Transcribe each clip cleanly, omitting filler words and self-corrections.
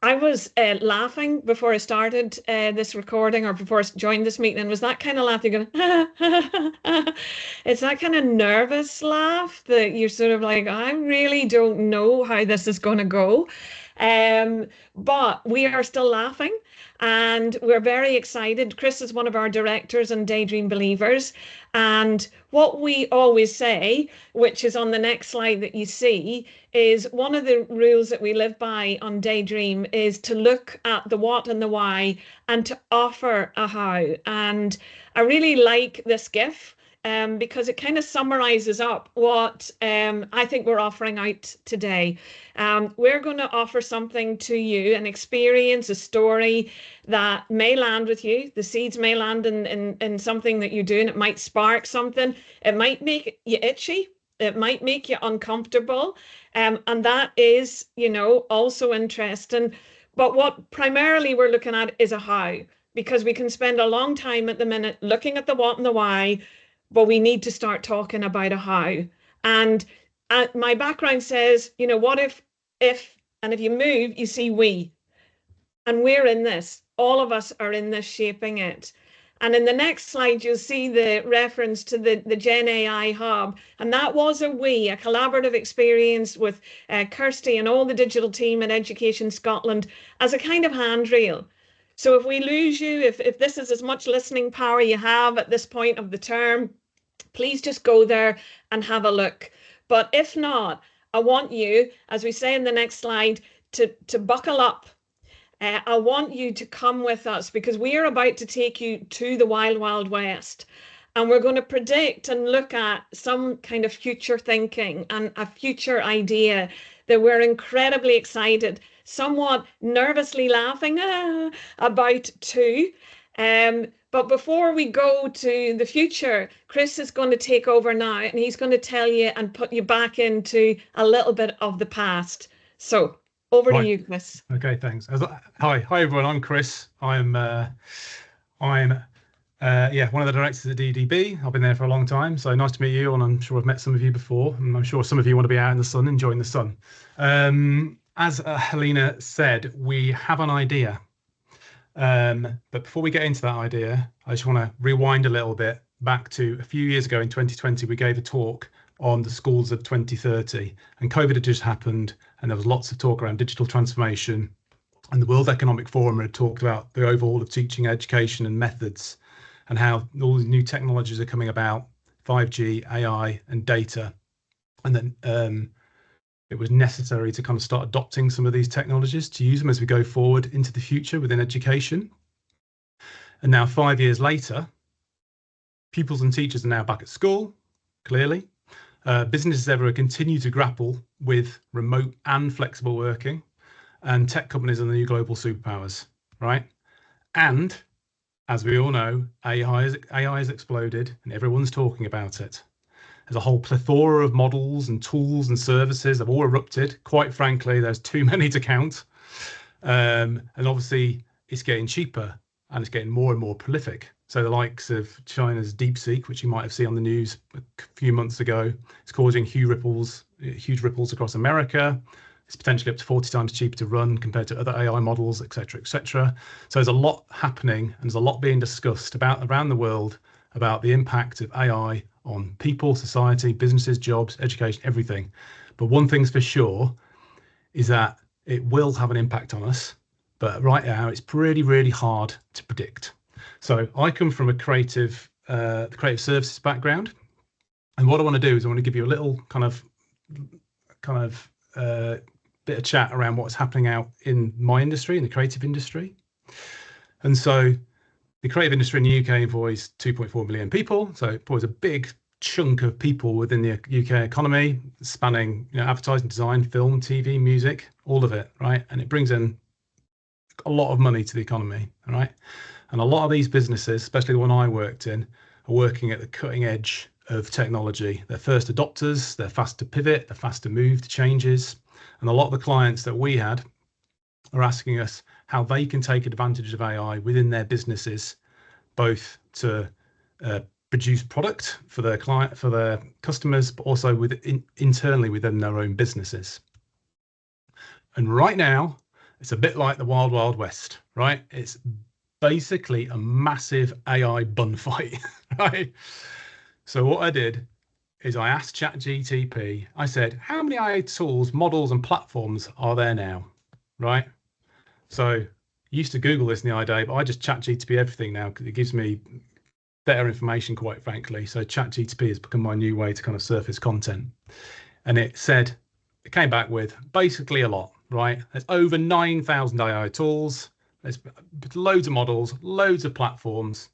I was laughing before I started this recording or before I joined this meeting, and was that kind of laugh you're going, it's that kind of nervous laugh that you're sort of like, I really don't know how this is going to go. But we are still laughing and we're very excited. Chris is one of our directors in Daydream Believers. And what we always say, which is on the next slide that you see, is one of the rules that we live by on Daydream is to look at the what and the why and to offer a how. And I really like this GIF. Because it kind of summarizes up what I think we're offering out today. We're going to offer something to you, an experience, a story that may land with you. The seeds may land in something that you're doing. It might spark something. It might make you itchy. It might make you uncomfortable. And that is, also interesting. But what primarily we're looking at is a how, because we can spend a long time at the minute looking at the what and the why, but we need to start talking about a how. And my background says, what if, and if you move, you see we, and we're in this. All of us are in this, shaping it. And in the next slide, you'll see the reference to the Gen AI Hub. And that was a collaborative experience with Kirsty and all the digital team at Education Scotland as a kind of handrail. So if we lose you, if this is as much listening power you have at this point of the term, please just go there and have a look. But if not, I want you, as we say in the next slide, to buckle up. I want you to come with us because we are about to take you to the wild, wild west. And we're going to predict and look at some kind of future thinking and a future idea that we're incredibly excited, somewhat nervously laughing about too. But before we go to the future, Chris is going to take over now and he's going to tell you and put you back into a little bit of the past. So over to you, Chris. Okay, thanks. Hi everyone. I'm Chris. I'm one of the directors at DDB. I've been there for a long time, so nice to meet you. And I'm sure I've met some of you before, and I'm sure some of you want to be out in the sun, enjoying the sun. As Helena said, we have an idea. But before we get into that idea, I just want to rewind a little bit back to a few years ago in 2020. We gave a talk on the schools of 2030, and COVID had just happened, and there was lots of talk around digital transformation, and the World Economic Forum had talked about the overhaul of teaching, education and methods, and how all these new technologies are coming about, 5G, AI and data, and then it was necessary to kind of start adopting some of these technologies to use them as we go forward into the future within education. And now 5 years later, pupils and teachers are now back at school, clearly. Businesses everywhere continue to grapple with remote and flexible working, and tech companies are the new global superpowers, right? And as we all know, AI has exploded and everyone's talking about it. There's a whole plethora of models and tools and services have all erupted. Quite frankly, there's too many to count. And obviously it's getting cheaper and it's getting more and more prolific. So the likes of China's DeepSeek, which you might have seen on the news a few months ago, is causing huge ripples across America. It's potentially up to 40 times cheaper to run compared to other AI models, et cetera, et cetera. So there's a lot happening and there's a lot being discussed about around the world about the impact of AI on people, society, businesses, jobs, education, everything. But one thing's for sure is that it will have an impact on us. But right now, it's really hard to predict. So I come from a creative services background, and what I want to do is I want to give you a little kind of bit of chat around what's happening out in my industry, in the creative industry. And so the creative industry in the UK employs 2.4 million people, so it employs a big chunk of people within the UK economy, spanning advertising, design, film, TV, music, all of it, right? And it brings in a lot of money to the economy, all right? And a lot of these businesses, especially the one I worked in, are working at the cutting edge of technology. They're first adopters, they're fast to pivot, they're fast to move to changes. And a lot of the clients that we had are asking us how they can take advantage of AI within their businesses, both to produce product for their customers, but also internally within their own businesses. And right now, It's a bit like the Wild Wild West, right? It's basically a massive AI bun fight, right? So what I did is I asked ChatGTP, I said, how many AI tools, models, and platforms are there now, right? So I used to Google this in the day, but I just ChatGTP everything now because it gives me better information, quite frankly. So ChatGTP has become my new way to kind of surface content. And it came back with basically a lot, right? There's over 9,000 AI tools. There's loads of models, loads of platforms.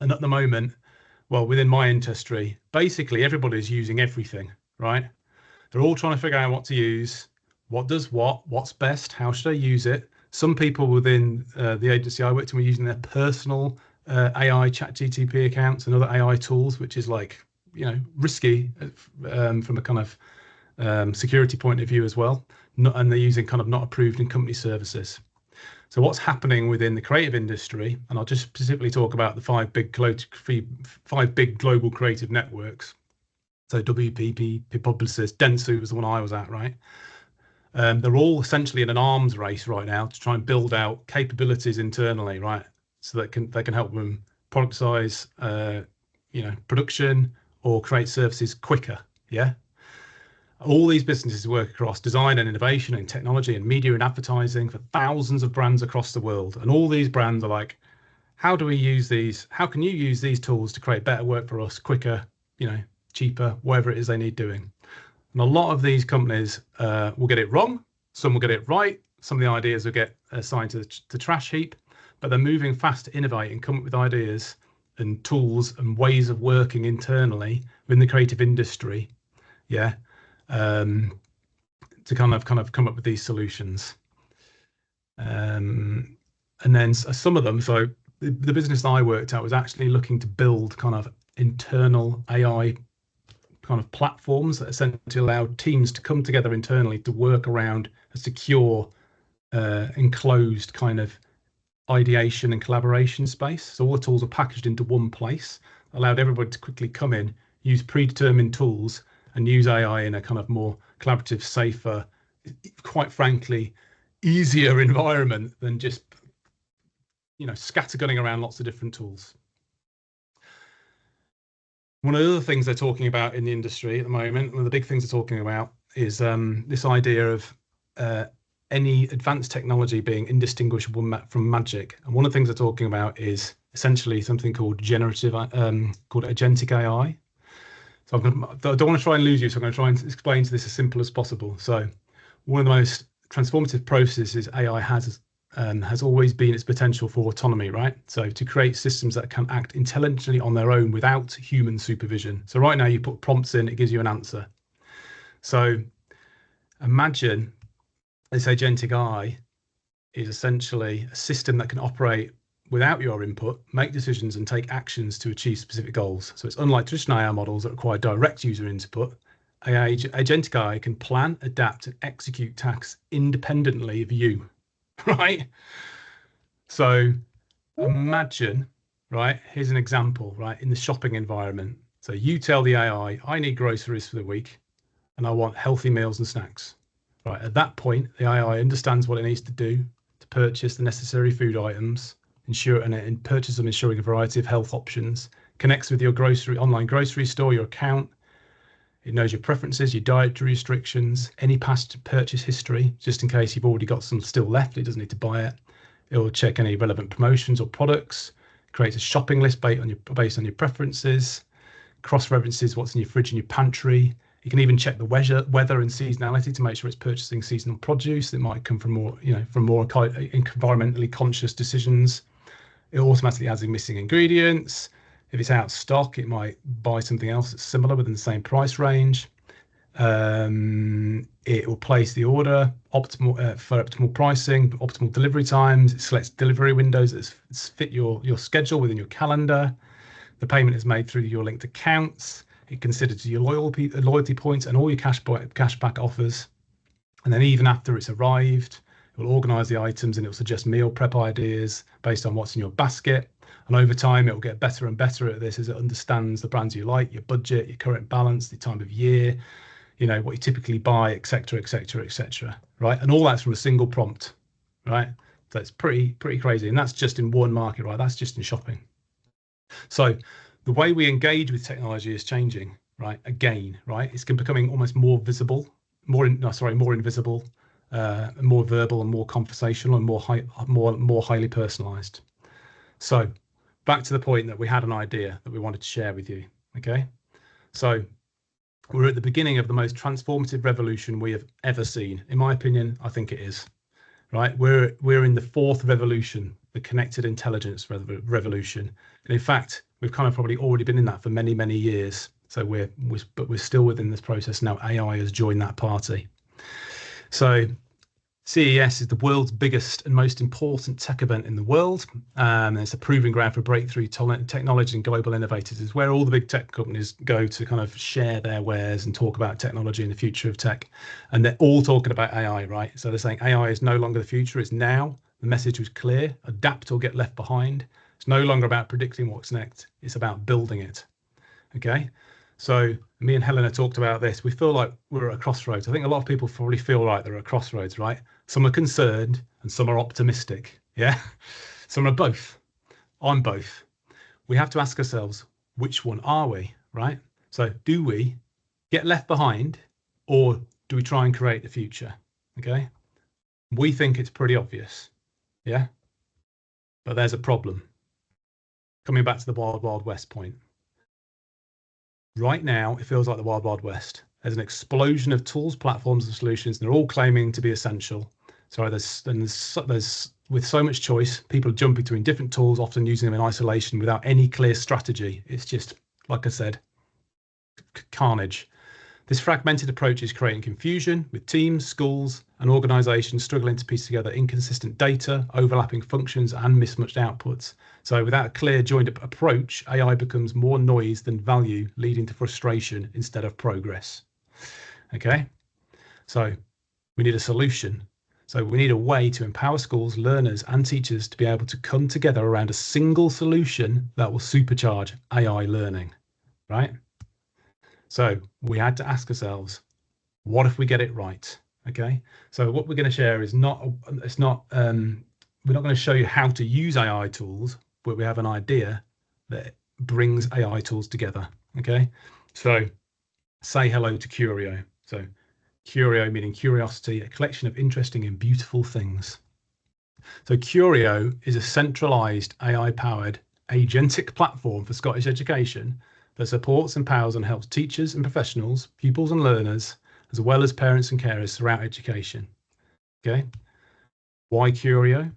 And at the moment, well, within my industry, basically everybody's using everything, right? They're all trying to figure out what to use, what does what's best, how should I use it. Some people within the agency I worked in were using their personal AI ChatGTP accounts and other AI tools, which is like, risky from a kind of security point of view as well. And they're using kind of not approved in company services. So what's happening within the creative industry, and I'll just specifically talk about the five big global creative networks. So WPP, Publicis, Dentsu was the one I was at, right? They're all essentially in an arms race right now to try and build out capabilities internally, right? So that they can help them productize, production or create services quicker. Yeah. All these businesses work across design and innovation and technology and media and advertising for thousands of brands across the world. And all these brands are like, how do we use these? How can you use these tools to create better work for us quicker, cheaper, whatever it is they need doing? And a lot of these companies will get it wrong. Some will get it right. Some of the ideas will get assigned to the trash heap, but they're moving fast to innovate and come up with ideas and tools and ways of working internally within the creative industry. Yeah. To kind of come up with these solutions. And then some of them, so the business that I worked at was actually looking to build kind of internal AI kind of platforms that essentially allowed teams to come together internally to work around a secure, enclosed kind of ideation and collaboration space. So all the tools are packaged into one place, allowed everybody to quickly come in, use predetermined tools, and use AI in a kind of more collaborative, safer, quite frankly, easier environment than just, scattergunning around lots of different tools. One of the other things they're talking about in the industry at the moment, one of the big things they're talking about is this idea of any advanced technology being indistinguishable from magic. And one of the things they're talking about is essentially something called called agentic AI. So I don't want to try and lose you, so I'm going to try and explain to this as simple as possible. So one of the most transformative processes AI has always been its potential for autonomy, right? So to create systems that can act intelligently on their own without human supervision. So right now you put prompts in, it gives you an answer. So imagine this agentic AI is essentially a system that can operate without your input, make decisions and take actions to achieve specific goals. So it's unlike traditional AI models that require direct user input. Agentic AI can plan, adapt, and execute tasks independently of you, right? So imagine, right, here's an example, right, in the shopping environment. So you tell the AI, I need groceries for the week and I want healthy meals and snacks. Right, at that point, the AI understands what it needs to do to purchase the necessary food items, and purchase them, ensuring a variety of health options, connects with your online grocery store, your account. It knows your preferences, your dietary restrictions, any past purchase history, just in case you've already got some still left, it doesn't need to buy it. It will check any relevant promotions or products, creates a shopping list based on your preferences, cross-references what's in your fridge and your pantry. You can even check the weather and seasonality to make sure it's purchasing seasonal produce that might come from more environmentally conscious decisions. It automatically adds in missing ingredients. If it's out of stock, it might buy something else that's similar within the same price range. It will place the order for optimal pricing, optimal delivery times. It selects delivery windows that fit your schedule within your calendar. The payment is made through your linked accounts. It considers your loyalty points and all your cashback offers. And then even after it's arrived, it will organize the items and it will suggest meal prep ideas based on what's in your basket. And over time, it will get better and better at this as it understands the brands you like, your budget, your current balance, the time of year, what you typically buy, etc., etc., etc. Right? And all that's from a single prompt. right? So it's pretty crazy, and that's just in one market, right? That's just in shopping. So the way we engage with technology is changing, right? Again, right? It's becoming almost more visible, more invisible, more verbal, and more conversational, and more highly personalized. So back to the point that we had an idea that we wanted to share with you. Okay, so we're at the beginning of the most transformative revolution we have ever seen. In my opinion, I think it is. Right, we're in the fourth revolution, the connected intelligence revolution, and in fact, we've kind of probably already been in that for many years. So but we're still within this process now. AI has joined that party. So CES is the world's biggest and most important tech event in the world. It's a proving ground for breakthrough technology and global innovators. It's where all the big tech companies go to kind of share their wares and talk about technology and the future of tech. And they're all talking about AI, right? So they're saying AI is no longer the future, it's now. The message was clear: adapt or get left behind. It's no longer about predicting what's next, it's about building it. Okay. So me and Helena talked about this. We feel like we're at a crossroads. I think a lot of people probably feel like they're at a crossroads, right? Some are concerned and some are optimistic. Yeah. Some are both. I'm both. We have to ask ourselves, which one are we, right? So do we get left behind, or do we try and create the future? Okay. We think it's pretty obvious. Yeah. But there's a problem. Coming back to the Wild West point. Right now, it feels like the Wild West. There's an explosion of tools, platforms, and solutions, and they're all claiming to be essential. So there's with so much choice, people are jumping between different tools, often using them in isolation without any clear strategy. It's just, like I said, carnage. This fragmented approach is creating confusion with teams, schools, and organizations struggling to piece together inconsistent data, overlapping functions, and mismatched outputs. So without a clear joined up approach, AI becomes more noise than value, leading to frustration instead of progress. Okay, so we need a solution. So we need a way to empower schools, learners, and teachers to be able to come together around a single solution that will supercharge AI learning, right? So we had to ask ourselves, what if we get it right? Okay, so what we're going to share is we're not going to show you how to use AI tools, but we have an idea that brings AI tools together. Okay, so say hello to Curio. So Curio meaning curiosity, a collection of interesting and beautiful things. So Curio is a centralized AI-powered agentic platform for Scottish education that supports, empowers, and helps teachers and professionals, pupils and learners, as well as parents and carers throughout education. Okay. Why Curio?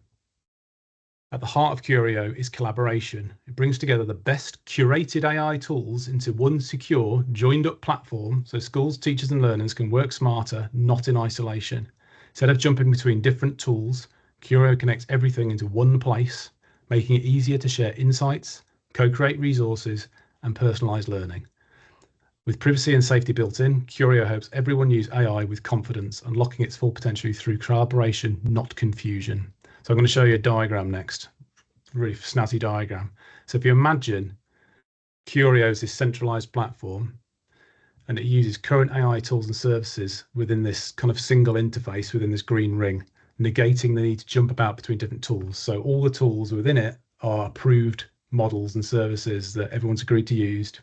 At the heart of Curio is collaboration. It brings together the best curated AI tools into one secure, joined up platform so schools, teachers, and learners can work smarter, not in isolation. Instead of jumping between different tools, Curio connects everything into one place, making it easier to share insights, co-create resources, and personalize learning. With privacy and safety built in, Curio helps everyone use AI with confidence, unlocking its full potential through collaboration, not confusion. So I'm going to show you a diagram next, really snazzy diagram. So if you imagine Curio is this centralized platform, and it uses current AI tools and services within this kind of single interface within this green ring, negating the need to jump about between different tools. So all the tools within it are approved models and services that everyone's agreed to use,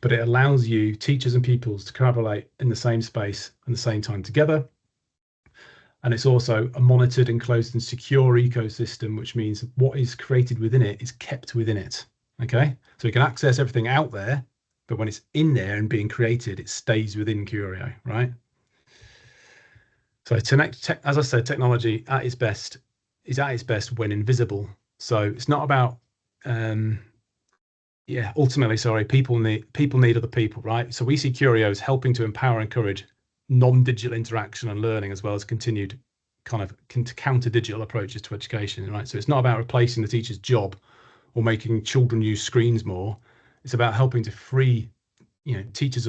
but it allows you, teachers and pupils, to collaborate in the same space and the same time together. And it's also a monitored, enclosed, and secure ecosystem, which means what is created within it is kept within it. Okay, so you can access everything out there, but when it's in there and being created, it stays within Curio, right? So as I said, technology at its best is at its best when invisible. So it's not about ultimately, people need other people, right? So we see Curio as helping to empower and encourage non-digital interaction and learning, as well as continued kind of counter digital approaches to education, right? So it's not about replacing the teacher's job or making children use screens more. It's about helping to free, teachers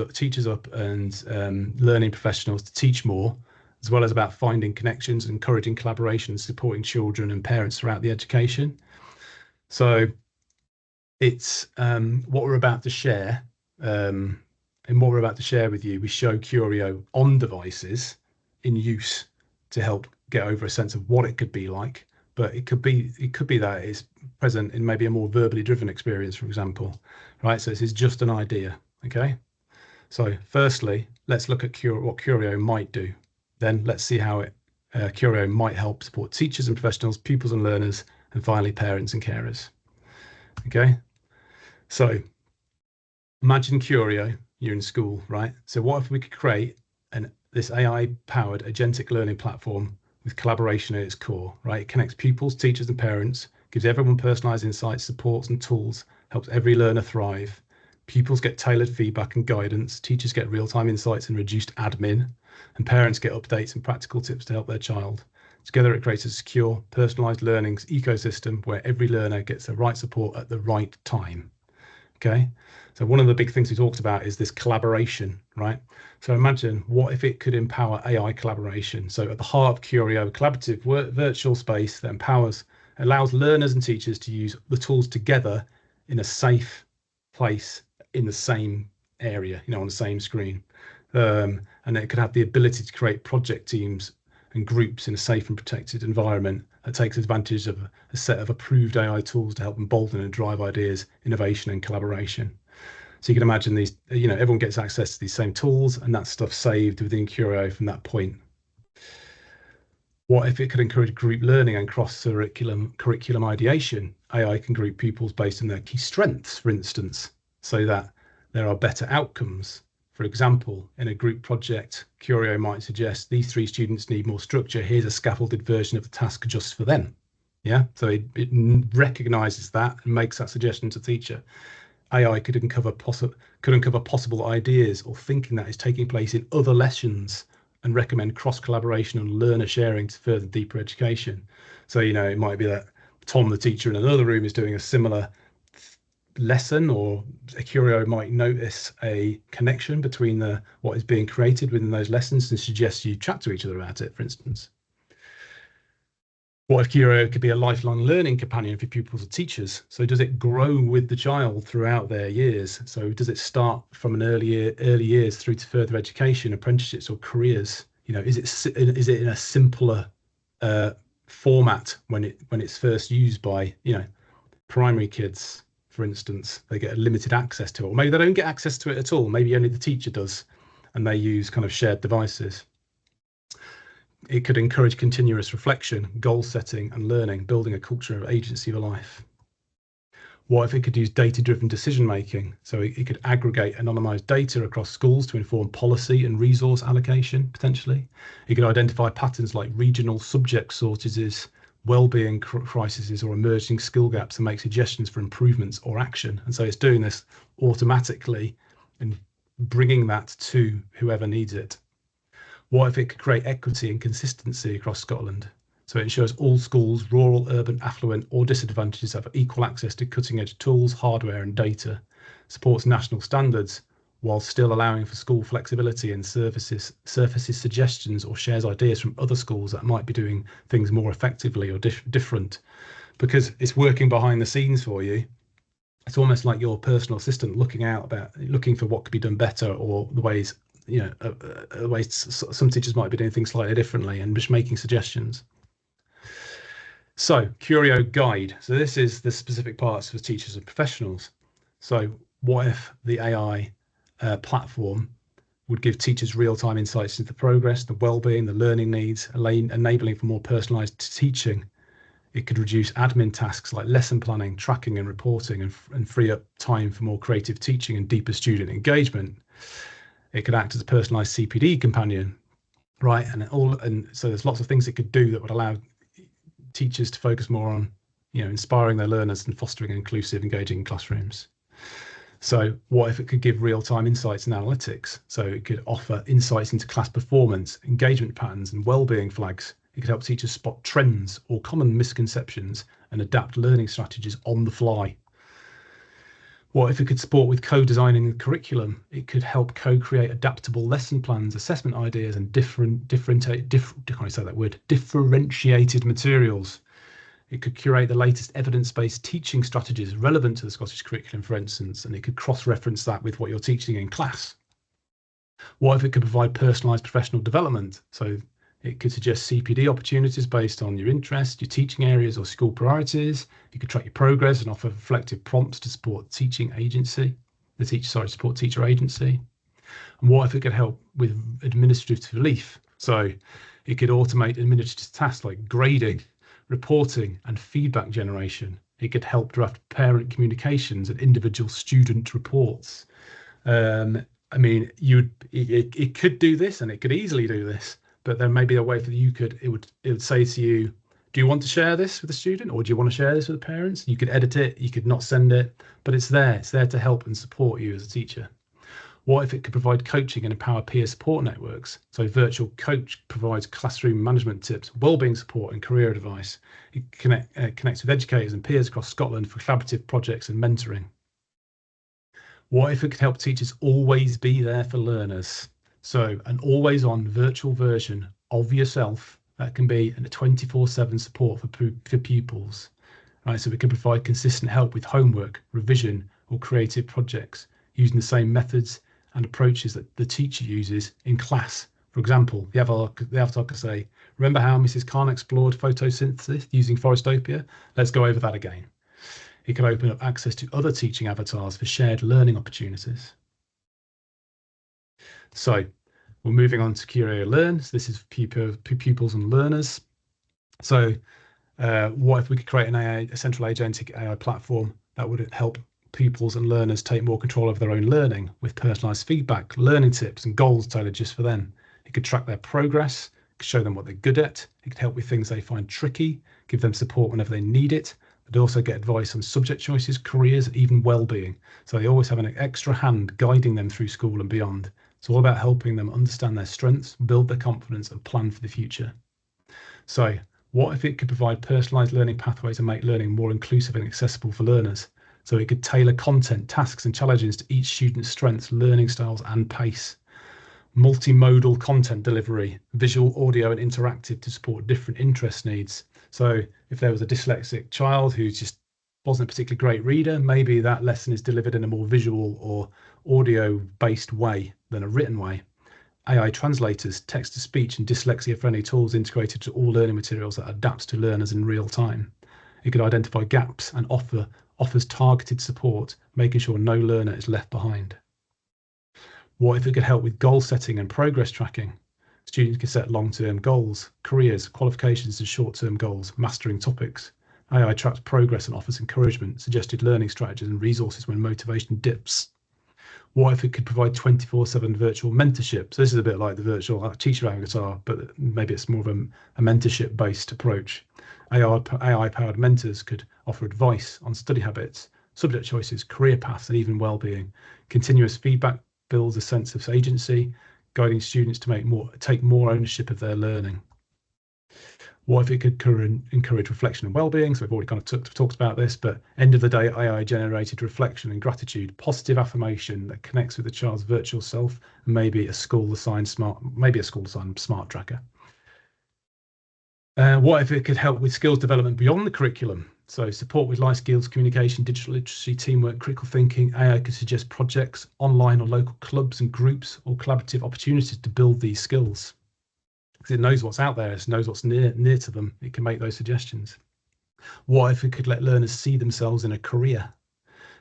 up and learning professionals to teach more, as well as about finding connections, encouraging collaboration, supporting children and parents throughout the education. So it's what we're about to share, and what we're about to share with you. We show Curio on devices in use to help get over a sense of what it could be like, but it could be that it's present in maybe a more verbally driven experience, for example, right? So this is just an idea, okay? So firstly, let's look at what Curio might do. Then let's see how Curio might help support teachers and professionals, pupils and learners, and finally parents and carers. Okay, so imagine Curio, you're in school, right? So what if we could create this AI-powered agentic learning platform with collaboration at its core, right? It connects pupils, teachers, and parents, gives everyone personalized insights, supports, and tools, helps every learner thrive. Pupils get tailored feedback and guidance, teachers get real-time insights and reduced admin, and parents get updates and practical tips to help their child. Together, it creates a secure, personalized learning ecosystem where every learner gets the right support at the right time. Okay, so one of the big things we talked about is this collaboration, right? So imagine what if it could empower AI collaboration. So at the heart of Curio, a collaborative virtual space that allows learners and teachers to use the tools together in a safe place in the same area, on the same screen. And it could have the ability to create project teams and groups in a safe and protected environment that takes advantage of a set of approved AI tools to help embolden and drive ideas, innovation, and collaboration. So you can imagine these, everyone gets access to these same tools, and that stuff saved within Curio from that point. What if it could encourage group learning and curriculum ideation? AI can group pupils based on their key strengths, for instance, so that there are better outcomes. For example, in a group project, Curio might suggest these 3 students need more structure. Here's a scaffolded version of the task just for them. Yeah, so it recognizes that and makes that suggestion to the teacher. AI could uncover possible ideas or thinking that is taking place in other lessons and recommend cross-collaboration and learner sharing to further deeper education. So, it might be that Tom, the teacher in another room, is doing a similar lesson, or a Curio might notice a connection between what is being created within those lessons and suggest you chat to each other about it, for instance. What if Curio could be a lifelong learning companion for pupils or teachers? So does it grow with the child throughout their years? So does it start from an early years through to further education, apprenticeships, or careers? Is it in a simpler format when it's first used by primary kids, for instance? They get limited access to it, or maybe they don't get access to it at all. Maybe only the teacher does, and they use kind of shared devices. It could encourage continuous reflection, goal setting, and learning, building a culture of agency for life. What if it could use data-driven decision making? So it could aggregate anonymized data across schools to inform policy and resource allocation, potentially. It could identify patterns like regional subject shortages, well-being crises, or emerging skill gaps, and make suggestions for improvements or action. And so it's doing this automatically and bringing that to whoever needs it. What if it could create equity and consistency across Scotland? So it ensures all schools, rural, urban, affluent, or disadvantaged, have equal access to cutting-edge tools, hardware, and data, supports national standards, while still allowing for school flexibility and surfaces suggestions or shares ideas from other schools that might be doing things more effectively or different, because it's working behind the scenes for you. It's almost like your personal assistant looking for what could be done better, or the ways some teachers might be doing things slightly differently, and just making suggestions. So Curio Guide. So this is the specific parts for teachers and professionals. So what if the AI platform would give teachers real-time insights into the progress, the well-being, the learning needs, enabling for more personalized teaching? It could reduce admin tasks like lesson planning, tracking, and reporting, and free up time for more creative teaching and deeper student engagement. It could act as a personalized CPD companion, right? And so there's lots of things it could do that would allow teachers to focus more on, inspiring their learners and fostering inclusive, engaging classrooms. So what if it could give real-time insights and analytics? So it could offer insights into class performance, engagement patterns, and well-being flags. It could help teachers spot trends or common misconceptions and adapt learning strategies on the fly. What if it could support with co-designing the curriculum? It could help co-create adaptable lesson plans, assessment ideas, and differentiated materials. It could curate the latest evidence-based teaching strategies relevant to the Scottish curriculum, for instance, and it could cross-reference that with what you're teaching in class. What if it could provide personalised professional development? So It could suggest CPD opportunities based on your interests, your teaching areas or school priorities. You could track your progress and offer reflective prompts to support teaching agency, support teacher agency. And what if it could help with administrative relief? So it could automate administrative tasks like grading, reporting, and feedback generation. It could help draft parent communications and individual student reports. I mean, it could do this, and it could easily do this, but there may be a way that it would say to you, do you want to share this with the student, or do you want to share this with the parents? You could edit it, you could not send it, but it's there to help and support you as a teacher. What if it could provide coaching and empower peer support networks? So virtual coach provides classroom management tips, wellbeing support and career advice. It connects with educators and peers across Scotland for collaborative projects and mentoring. What if it could help teachers always be there for learners? So an always on virtual version of yourself that can be a 24/7 support for pupils. Right, so we can provide consistent help with homework, revision or creative projects using the same methods and approaches that the teacher uses in class. For example, the avatar could say, remember how Mrs. Khan explored photosynthesis using Forestopia? Let's go over that again. It can open up access to other teaching avatars for shared learning opportunities. So we're moving on to Curio Learn. So this is pupils and learners. So what if we could create a central agentic AI platform that would help pupils and learners take more control of their own learning with personalized feedback, learning tips and goals tailored just for them. It could track their progress, show them what they're good at. It could help with things they find tricky, give them support whenever they need it, but also get advice on subject choices, careers, and even well-being. So they always have an extra hand guiding them through school and beyond. It's all about helping them understand their strengths, build their confidence, and plan for the future. So what if it could provide personalized learning pathways and make learning more inclusive and accessible for learners? So it could tailor content, tasks, and challenges to each student's strengths, learning styles, and pace. Multimodal content delivery, visual, audio, and interactive to support different interest needs. So if there was a dyslexic child who just wasn't a particularly great reader, maybe that lesson is delivered in a more visual or audio-based way than a written way. AI translators, text-to-speech, and dyslexia-friendly tools integrated to all learning materials that adapts to learners in real time. It could identify gaps and offers targeted support, making sure no learner is left behind. What if it could help with goal setting and progress tracking? Students can set long-term goals, careers, qualifications, and short-term goals, mastering topics. AI tracks progress and offers encouragement, suggested learning strategies, and resources when motivation dips. What if it could provide 24/7 virtual mentorship? So this is a bit like the virtual teacher avatar, but maybe it's more of a mentorship-based approach. AI-powered mentors could offer advice on study habits, subject choices, career paths, and even well-being. Continuous feedback builds a sense of agency, guiding students to take more ownership of their learning. What if it could encourage reflection and well-being? So we've already kind of talked about this, but end of the day, AI-generated reflection and gratitude, positive affirmation that connects with the child's virtual self, and maybe a school-assigned smart tracker. What if it could help with skills development beyond the curriculum? So support with life skills, communication, digital literacy, teamwork, critical thinking. AI could suggest projects, online or local clubs and groups, or collaborative opportunities to build these skills. Because it knows what's out there, it knows what's near to them. It can make those suggestions. What if it could let learners see themselves in a career?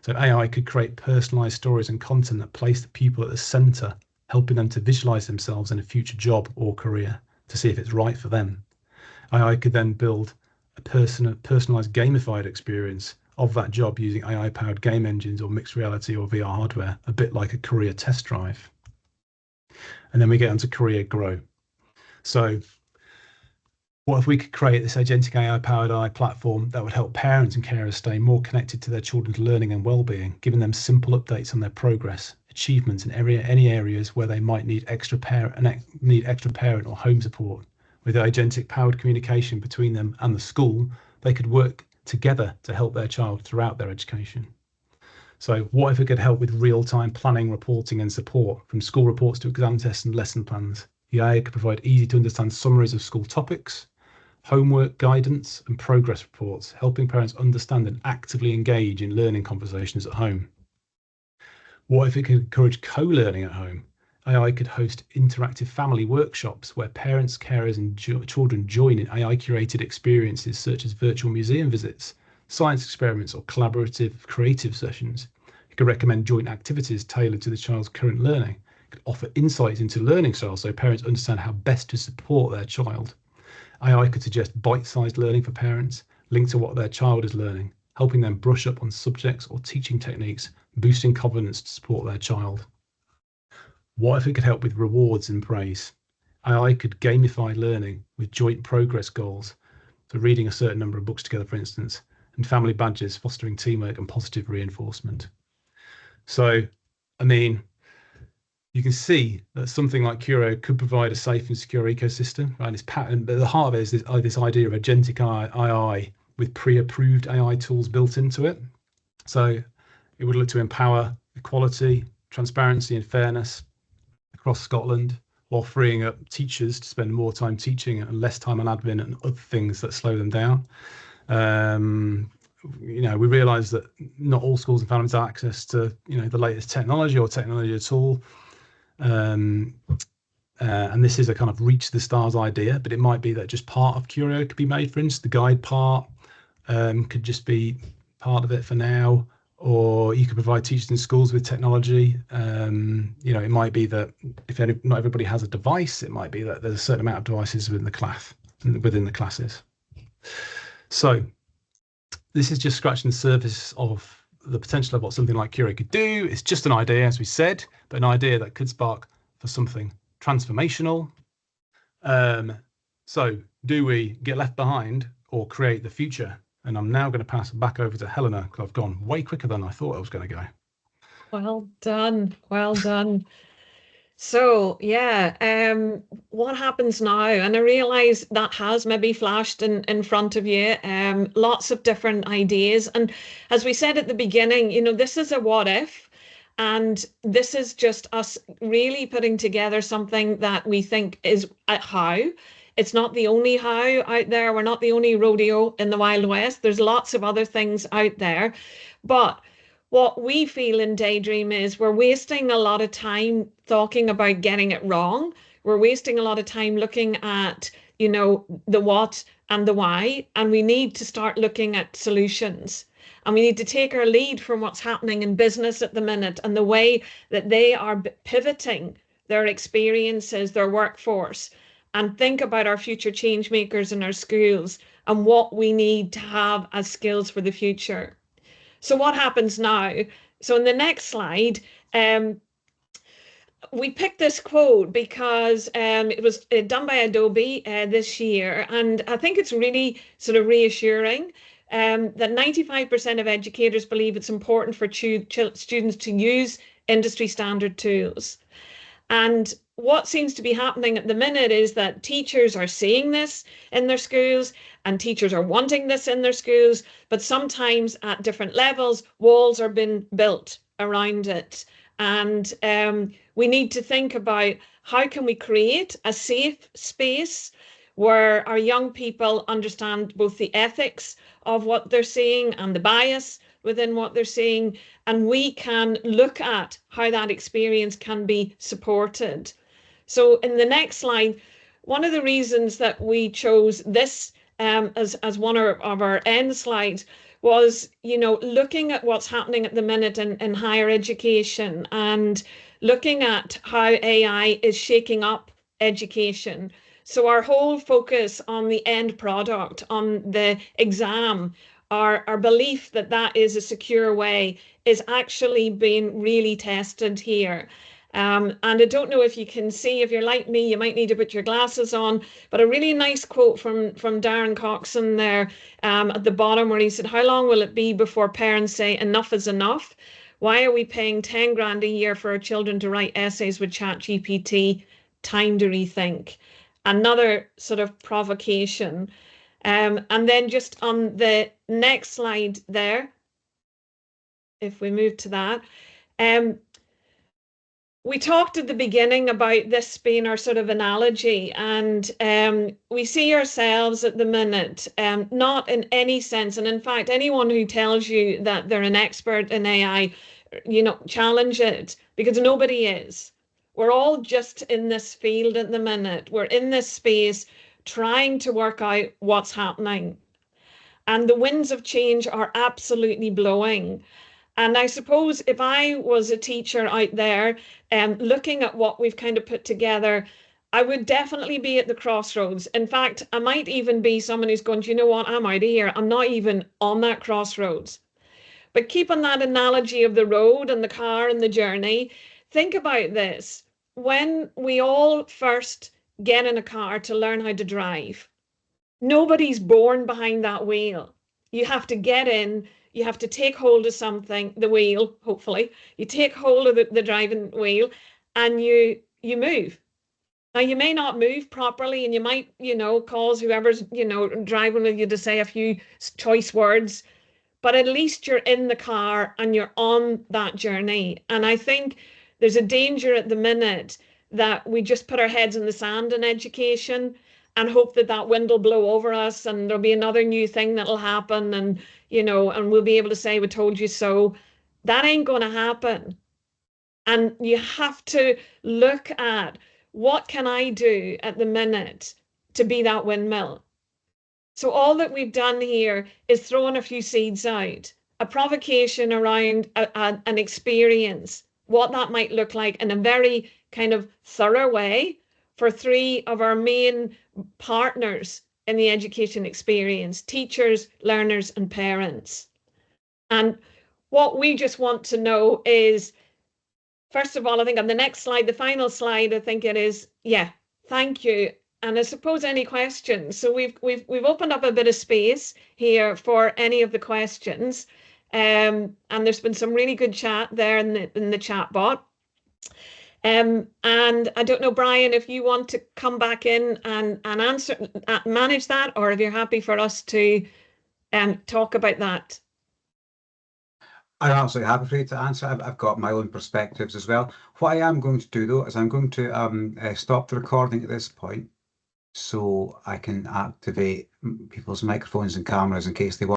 So AI could create personalized stories and content that place the pupil at the center, helping them to visualize themselves in a future job or career to see if it's right for them. AI could then build a personalized gamified experience of that job using AI-powered game engines or mixed reality or VR hardware, a bit like a career test drive. And then we get onto career grow. So what if we could create this agentic AI-powered AI platform that would help parents and carers stay more connected to their children's learning and well-being, giving them simple updates on their progress, achievements in any areas where they might need extra parent or home support. With agentic powered communication between them and the school, they could work together to help their child throughout their education. So what if it could help with real-time planning, reporting and support, from school reports to exam tests and lesson plans? The AI could provide easy to understand summaries of school topics, homework guidance and progress reports, helping parents understand and actively engage in learning conversations at home. What if it could encourage co-learning at home? AI could host interactive family workshops where parents, carers, and children join in AI-curated experiences such as virtual museum visits, science experiments, or collaborative creative sessions. It could recommend joint activities tailored to the child's current learning. It could offer insights into learning styles so parents understand how best to support their child. AI could suggest bite-sized learning for parents, linked to what their child is learning, helping them brush up on subjects or teaching techniques, boosting confidence to support their child. What if it could help with rewards and praise? AI could gamify learning with joint progress goals, so reading a certain number of books together, for instance, and family badges fostering teamwork and positive reinforcement. So, I mean, you can see that something like Curio could provide a safe and secure ecosystem, right? It's pattern, but at the heart of it is this idea of agentic AI with pre-approved AI tools built into it. So it would look to empower equality, transparency, and fairness across Scotland, while freeing up teachers to spend more time teaching and less time on admin and other things that slow them down. We realise that not all schools and families have access to the latest technology or technology at all. And this is a kind of reach the stars idea, but it might be that just part of Curio could be made. For instance, the guide part could just be part of it for now, or you could provide teachers in schools with technology. It might be that if not everybody has a device, it might be that there's a certain amount of devices within the classes. So this is just scratching the surface of the potential of what something like Curio could do. It's just an idea, as we said, but an idea that could spark for something transformational. So do we get left behind or create the future? And I'm now going to pass it back over to Helena, because I've gone way quicker than I thought I was going to go. Well done. Well done. So yeah, what happens now? And I realize that has maybe flashed in front of you, lots of different ideas. And as we said at the beginning, this is a what if, and this is just us really putting together something that we think is a how. It's not the only how out there. We're not the only rodeo in the Wild West. There's lots of other things out there. But what we feel in Daydream is we're wasting a lot of time talking about getting it wrong. We're wasting a lot of time looking at, the what and the why, and we need to start looking at solutions. And we need to take our lead from what's happening in business at the minute and the way that they are pivoting their experiences, their workforce, and think about our future change makers in our schools and what we need to have as skills for the future. So what happens now? So in the next slide, we picked this quote because it was done by Adobe this year, and I think it's really sort of reassuring that 95% of educators believe it's important for students to use industry standard tools. And what seems to be happening at the minute is that teachers are seeing this in their schools and teachers are wanting this in their schools, but sometimes at different levels, walls are being built around it. And we need to think about how can we create a safe space where our young people understand both the ethics of what they're seeing and the bias within what they're seeing, and we can look at how that experience can be supported. So in the next slide, one of the reasons that we chose this as one of our end slides was, looking at what's happening at the minute in higher education and looking at how AI is shaking up education. So our whole focus on the end product, on the exam, our belief that that is a secure way is actually being really tested here. And I don't know if you can see, if you're like me, you might need to put your glasses on, but a really nice quote from Darren Coxon there at the bottom where he said, how long will it be before parents say enough is enough? Why are we paying 10 grand a year for our children to write essays with ChatGPT? Time to rethink. Another sort of provocation. And then just on the next slide there, if we move to that, we talked at the beginning about this being our sort of analogy, and we see ourselves at the minute not in any sense, and in fact, anyone who tells you that they're an expert in AI, challenge it, because nobody is. We're all just in this field at the minute. We're in this space trying to work out what's happening. And the winds of change are absolutely blowing. And I suppose if I was a teacher out there looking at what we've kind of put together, I would definitely be at the crossroads. In fact, I might even be someone who's going, do you know what? I'm out of here. I'm not even on that crossroads. But keeping that analogy of the road and the car and the journey, think about this. When we all first get in a car to learn how to drive, nobody's born behind that wheel. You have to get in, you have to take hold of something, the wheel, hopefully. You take hold of the driving wheel and you move. Now you may not move properly and you might, cause whoever's, driving with you to say a few choice words, but at least you're in the car and you're on that journey. And I think there's a danger at the minute that we just put our heads in the sand in education and hope that that wind will blow over us and there'll be another new thing that'll happen and, and we'll be able to say, we told you so. That ain't going to happen. And you have to look at what can I do at the minute to be that windmill? So all that we've done here is throwing a few seeds out, a provocation around an experience, what that might look like in a very kind of thorough way for three of our main partners in the education experience, teachers, learners, and parents. And what we just want to know is, first of all, I think on the next slide, the final slide, I think it is, thank you. And I suppose any questions. So we've opened up a bit of space here for any of the questions. And there's been some really good chat there in the chat bot. And I don't know, Brian, if you want to come back in and answer, manage that, or if you're happy for us to talk about that. I'm absolutely happy for you to answer. I've got my own perspectives as well. What I am going to do, though, is I'm going to stop the recording at this point so I can activate people's microphones and cameras in case they want.